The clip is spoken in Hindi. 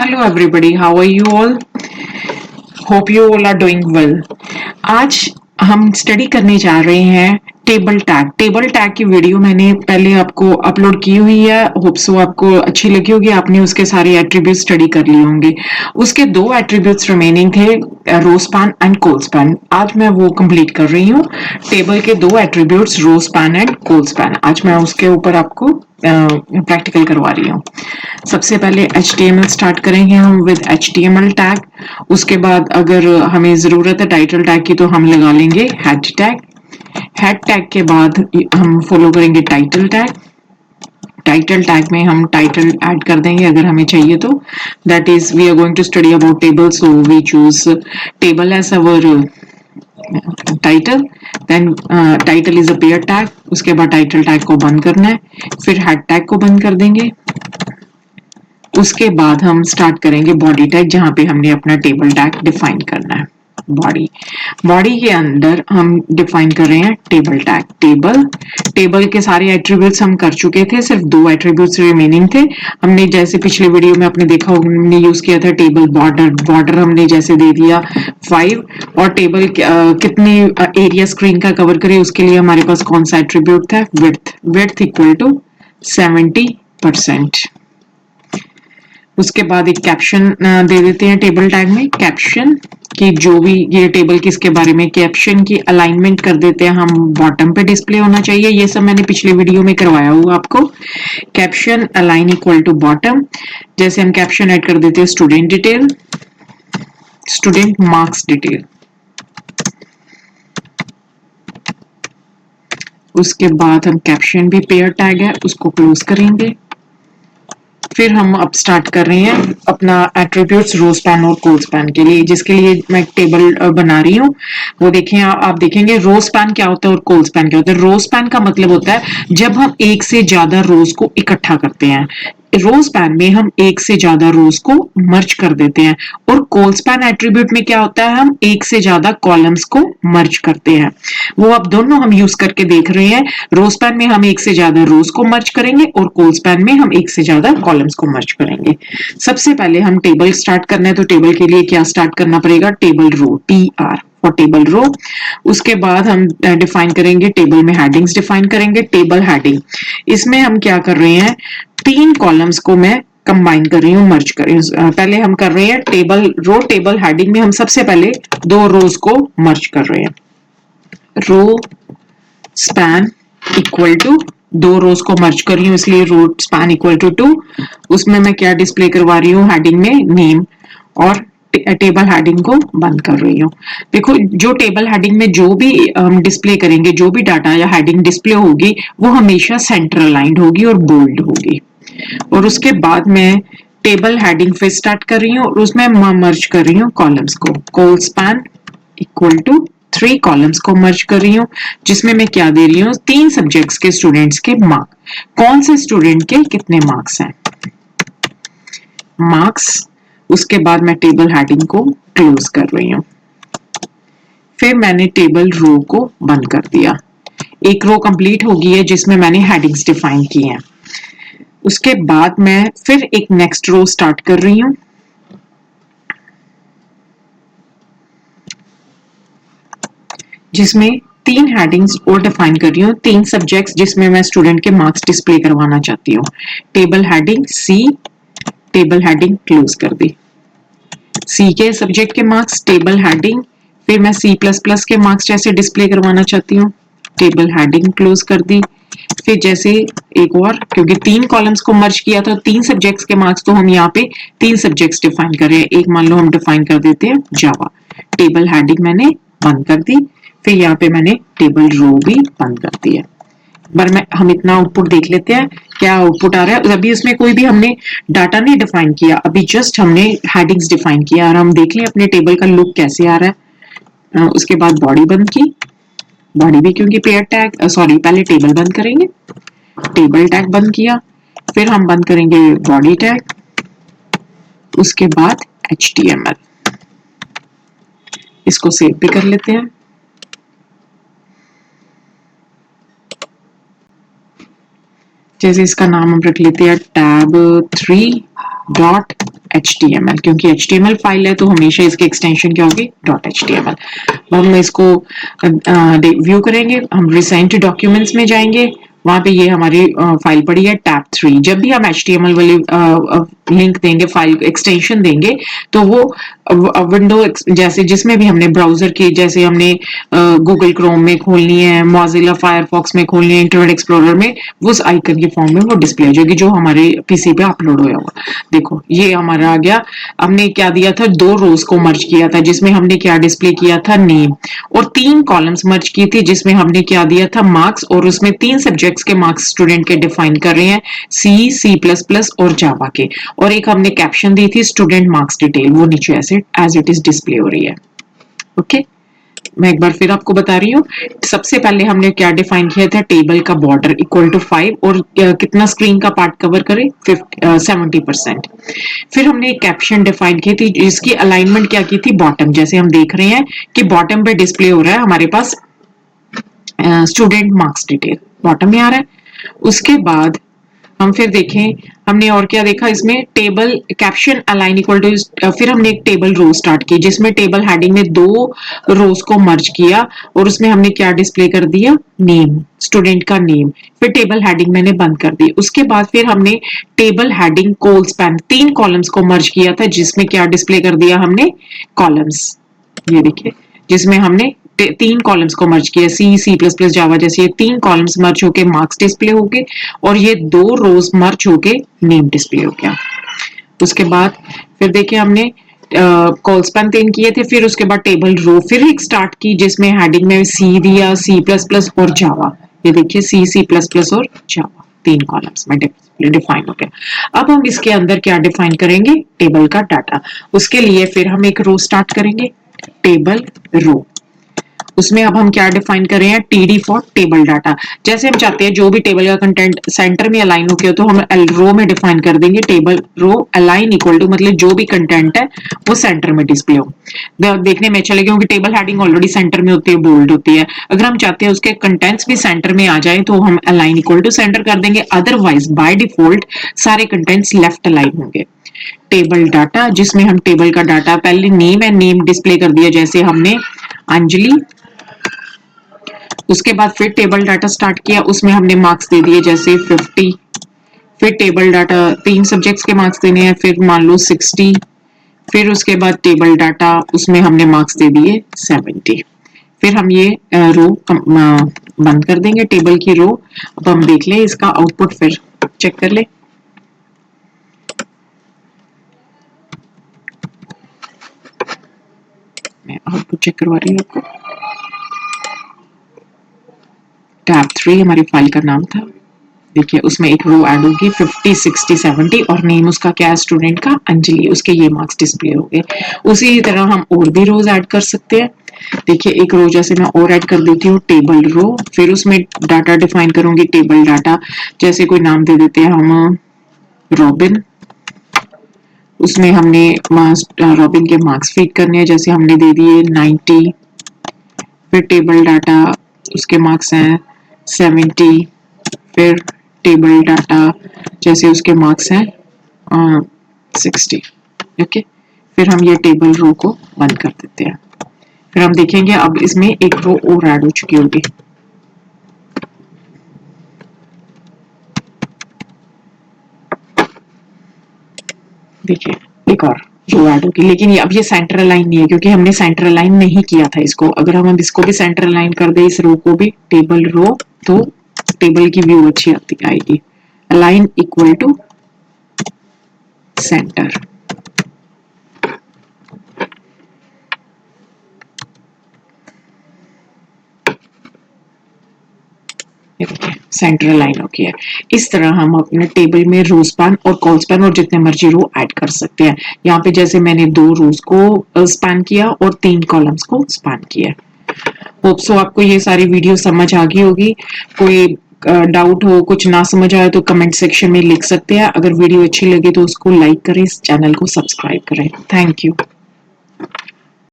Hello everybody, how are you all? Hope you all are doing well. आज हम स्टडी करने जा रहे हैं टेबल टैग की वीडियो मैंने पहले आपको अपलोड की हुई है। होप सो आपको अच्छी लगी होगी, आपने उसके सारे एट्रीब्यूट स्टडी कर लिए होंगे। उसके दो एट्रीब्यूट्स रिमेनिंग थे, row span and col span. आज मैं वो कंप्लीट कर रही हूँ। टेबल के दो attributes row span and col span, आज मैं उसके ऊपर आपको प्रैक्टिकल करवा रही हूँ। सबसे पहले HTML स्टार्ट करेंगे हम विद HTML टैग। उसके बाद अगर हमें ज़रूरत है टाइटल टैग की तो हम लगा लेंगे हेड टैग। हेड टैग के बाद हम फॉलो करेंगे टाइटल टैग। टाइटल टैग में हम टाइटल ऐड कर देंगे अगर हमें चाहिए तो। That is we are going to study about table, so we choose table as our title. Then title is a pair tag. उसके बाद टाइटल टैग को बंद करना है, फिर हेड टैग को बंद कर देंगे। उसके बाद हम स्टार्ट करेंगे बॉडी टैग, जहां पे हमने अपना टेबल टैग डिफाइन करना है। बॉडी के अंदर हम डिफाइन कर रहे हैं टेबल टैग। टेबल के सारे एट्रीब्यूट्स हम कर चुके थे, सिर्फ दो एट्रीब्यूट्स रिमेनिंग थे। हमने जैसे पिछले वीडियो में आपने देखा हमने यूज किया था टेबल बॉर्डर हमने जैसे दे दिया 5, और टेबल कितनी एरिया स्क्रीन का कवर करे उसके लिए हमारे पास कौन सा एट्रीब्यूट था, विड्थ इक्वल टू 70%। उसके बाद एक कैप्शन दे देते हैं टेबल टैग में। कैप्शन की जो भी ये टेबल किसके बारे में, कैप्शन की अलाइनमेंट कर देते हैं हम बॉटम पे डिस्प्ले होना चाहिए। ये सब मैंने पिछले वीडियो में करवाया हुआ आपको। Caption align equal to bottom. जैसे हम कैप्शन ऐड कर देते हैं student detail, student marks detail. उसके बाद हम कैप्शन भी पेयर टैग है उसको क्लोज करेंगे। फिर हम अब स्टार्ट कर रहे हैं अपना एट्रीब्यूट्स रो स्पैन और कोल स्पैन के लिए, जिसके लिए मैं टेबल बना रही हूँ। वो देखें, आप देखेंगे रो स्पैन क्या होता है और कोल स्पैन क्या होता है। रो स्पैन का मतलब होता है जब हम एक से ज्यादा रोज को इकट्ठा करते हैं। रो स्पैन में हम एक से ज्यादा रोज को मर्ज कर देते हैं, और कोल स्पैन एट्रीब्यूट में क्या होता है, हम एक से ज्यादा कॉलम्स को मर्ज करते हैं। वो अब दोनों हम यूज करके देख रहे हैं। रो स्पैन में हम एक से ज्यादा रोज को मर्ज करेंगे और कोल स्पैन में हम एक से ज्यादा कॉलम्स को मर्ज करेंगे। सबसे पहले हम टेबल स्टार्ट करना है, तो टेबल के लिए क्या स्टार्ट करना पड़ेगा, table row, TR for table row. उसके बाद हम डिफाइन करेंगे टेबल में हेडिंग्स डिफाइन करेंगे। टेबल हेडिंग, इसमें हम क्या कर रहे हैं, 3 कॉलम्स को मैं कंबाइन कर रही हूँ, मर्ज कर रही हूँ। पहले हम कर रहे हैं टेबल रो, टेबल हेडिंग में हम सबसे पहले 2 रोज को मर्ज कर रहे हैं। रो स्पैन इक्वल टू 2 रोज को मर्ज कर रही हूँ, इसलिए रो स्पैन इक्वल टू 2। उसमें मैं क्या डिस्प्ले करवा रही हूँ, हेडिंग में नेम, और टेबल हेडिंग को बंद कर रही हूँ। देखो, जो टेबल हेडिंग में जो भी हम डिस्प्ले करेंगे, जो भी डाटा या हेडिंग डिस्प्ले होगी, वो हमेशा सेंटर अलाइंड होगी और बोल्ड होगी। और उसके बाद मैं टेबल हेडिंग फिर स्टार्ट कर रही हूँ और उसमें मर्ज कर रही हूँ कॉलम्स को। कोल स्पैन इक्वल टू 3 कॉलम्स को मर्ज कर रही हूँ, जिसमें मैं क्या दे रही हूँ, 3 सब्जेक्ट्स के स्टूडेंट्स के मार्क। कौन से स्टूडेंट के कितने मार्क्स हैं, मार्क्स। उसके बाद मैं टेबल हेडिंग को क्लोज कर रही हूँ। फिर मैंने टेबल रो को बंद कर दिया। एक रो कंप्लीट हो गई है जिसमें मैंने हेडिंग्स डिफाइन की हैं। उसके बाद मैं फिर एक नेक्स्ट रो स्टार्ट कर रही हूँ, जिसमें 3 हेडिंग्स और डिफाइन कर रही हूँ, 3 सब्जेक्ट्स जिसमें मैं स्टूडेंट के मार्क्स डिस्प्ले करवाना चाहती हूँ। Table heading C, table heading close कर दी। C के सब्जेक्ट के मार्क्स, टेबल हेडिंग। फिर मैं C++ के मार्क्स जैसे डिस्प्ले करवाना चाहती हूँ, टेबल हेडिंग क्लोज कर दी। फिर जैसे एक और, क्योंकि 3 कॉलम्स को मर्ज किया था, 3 सब्जेक्ट्स के मार्क्स, तो हम यहाँ पे 3 सब्जेक्ट्स डिफाइन कर रहे हैं। एक मान लो हम डिफाइन कर देते हैं जावा। टेबल हेडिंग मैंने बंद कर दी। फिर यहाँ पे मैंने टेबल रो भी बंद कर दी है। बार में हम इतना आउटपुट देख लेते हैं, क्या आउटपुट आ रहा है। अभी इसमें कोई भी हमने डाटा नहीं डिफाइन किया, अभी जस्ट हमने हेडिंग्स डिफाइन किया, और हम देख लें अपने टेबल का लुक कैसे आ रहा है। उसके बाद बॉडी बंद की, बॉडी भी क्योंकि पेयर टैग, सॉरी पहले टेबल बंद करेंगे, टेबल टैग बंद किया, फिर हम बंद करेंगे बॉडी टैग, उसके बाद HTML। इसको सेव भी कर लेते हैं। जैसे इसका नाम हम रख लेते हैं tab3 डॉट .html, क्योंकि HTML फाइल है तो हमेशा इसकी एक्सटेंशन क्या होगी .html। हम इसको व्यू करेंगे, हम रिसेंट डॉक्यूमेंट्स में जाएंगे, वहां पे ये हमारी फाइल पड़ी है टैब 3। जब भी हम HTML वाली लिंक देंगे, फाइल एक्सटेंशन देंगे, तो वो विंडो जैसे जिसमें भी हमने ब्राउजर की, जैसे हमने गूगल क्रोम में खोलनी है, मोजिला फायरफॉक्स में खोलनी है, इंटरनेट एक्सप्लोरर में, उस आइकन के फॉर्म में वो डिस्प्ले हो जाएगी जो हमारे पीसी पे अपलोड होया होगा। देखो ये हमारा आ गया। हमने क्या दिया था, 2 रोज को मर्ज किया था जिसमें हमने क्या डिस्प्ले किया था, नेम, और 3 कॉलम्स मर्ज की थी जिसमें हमने क्या दिया था, मार्क्स, और उसमें 3 सब्जेक्ट्स के मार्क्स स्टूडेंट के डिफाइन कर रहे हैं, C++ और जावा के, और एक हमने कैप्शन दी थी स्टूडेंट मार्क्स डिटेल, वो नीचे ऐसे एज इट इज डिस्प्ले हो रही है। ओके, मैं एक बार फिर आपको बता रही हूँ। सबसे पहले हमने क्या डिफाइन किया था, टेबल का बॉर्डर इक्वल टू 5 और कितना स्क्रीन का पार्ट कवर करे, 70%। फिर हमने एक कैप्शन डिफाइन की थी जिसकी अलाइनमेंट क्या की थी, बॉटम, जैसे हम देख रहे हैं कि बॉटम पे डिस्प्ले हो रहा है हमारे पास स्टूडेंट मार्क्स डिटेल, बॉटम में आ रहा है। उसके बाद हम फिर देखें, हमने और क्या देखा इसमें, table caption align equal to, फिर हमने एक टेबल रो स्टार्ट की जिसमें टेबल हेडिंग में 2 रोज को मर्ज किया और उसमें हमने क्या डिस्प्ले कर दिया, नेम, स्टूडेंट का नेम। फिर टेबल हेडिंग मैंने बंद कर दी। उसके बाद फिर हमने टेबल हेडिंग कोल स्पैन 3 कॉलम्स को मर्ज किया था जिसमें क्या डिस्प्ले कर दिया हमने, कॉलम्स, ये देखिए, जिसमें हमने 3 कॉलम्स को मर्ज किया, C++ जावा जैसे ये 3 कॉलम्स मर्ज होके मार्क्स डिस्प्ले हो गए और ये 2 रोज मर्ज होके नेम डिस्प्ले हो गया। उसके बाद फिर देखिए हमने कॉल स्पैन 3 किए थे, फिर उसके बाद टेबल रो फिर एक स्टार्ट की जिसमें हेडिंग में C दिया, C++ और जावा, ये देखिए C++ और जावा 3 कॉलम्स में डिफाइन हो गया। अब हम इसके अंदर क्या डिफाइन करेंगे, टेबल का डाटा। उसके लिए फिर हम एक रो स्टार्ट करेंगे, टेबल रो, उसमें अब हम क्या डिफाइन कर रहे हैं, TD फॉर टेबल डाटा। जैसे हम चाहते हैं जो भी टेबल का कंटेंट सेंटर में अलाइन हो गया तो हम रो में डिफाइन कर देंगे, table row align equal to, मतलब जो भी कंटेंट है वो सेंटर में डिस्प्ले हो। देखने में चले क्योंकि टेबल हेडिंग ऑलरेडी सेंटर में होती है, बोल्ड होती है। अगर हम चाहते हैं उसके कंटेंट्स भी सेंटर में आ जाए तो हम अलाइन इक्वल टू सेंटर कर देंगे, अदरवाइज बाय डिफॉल्ट सारे कंटेंट्स लेफ्ट अलाइन होंगे। टेबल डाटा, जिसमें हम टेबल का डाटा, पहले नेम है, नेम डिस्प्ले कर दिया जैसे हमने अंजलि। उसके बाद फिर टेबल डाटा स्टार्ट किया, उसमें हमने मार्क्स दे दिए जैसे 50। फिर टेबल डाटा 3 सब्जेक्ट्स के मार्क्स देने हैं, फिर मान लो 60। फिर उसके बाद टेबल डाटा, उसमें हमने मार्क्स दे दिए 70। फिर हम ये रो बंद कर देंगे, टेबल की रो। अब हम देख लें इसका आउटपुट, फिर चेक कर ले। मैं आउटपुट चेक करवा रही हूँ आपको। टैब 3 हमारी फाइल का नाम था, देखिए उसमें एक रो ऐड होगी 50, 60, 70 और नेम उसका क्या है, स्टूडेंट का अंजलि, उसके ये मार्क्स डिस्प्ले हो गए। उसी तरह हम और भी रोज ऐड कर सकते हैं। देखिए एक रो जैसे मैं और ऐड कर देती हूँ, टेबल रो, फिर उसमें डाटा डिफाइन करूंगी, टेबल डाटा, जैसे कोई नाम दे देते हैं हम रॉबिन। उसमें हमने रॉबिन के मार्क्स फीड करने हैं, जैसे हमने दे दिए 90। फिर टेबल डाटा, उसके मार्क्स हैं 70। फिर टेबल डाटा, जैसे उसके मार्क्स हैं 60। ओके, फिर हम ये टेबल रो को बंद कर देते हैं। फिर हम देखेंगे अब इसमें एक रो और ऐड हो चुकी होगी। देखिए एक और रो ऐड होगी, लेकिन अब ये सेंटर अलाइन नहीं है क्योंकि हमने सेंटर अलाइन नहीं किया था इसको। अगर हम इसको भी सेंटर अलाइन कर दे, इस रो को भी टेबल रो, तो टेबल की व्यू अच्छी आएगी। Align equal to center, center align हो गया। इस तरह हम अपने टेबल में रो स्पैन और कॉल स्पैन और जितने मर्जी रो ऐड कर सकते हैं। यहाँ पे जैसे मैंने 2 रोज को स्पैन किया और 3 कॉलम्स को स्पैन किया। होप सो आपको ये सारी वीडियो समझ आ गई होगी। कोई डाउट हो, कुछ ना समझ आए तो कमेंट सेक्शन में लिख सकते हैं। अगर वीडियो अच्छी लगे तो उसको लाइक करें, इस चैनल को सब्सक्राइब करें। Thank you.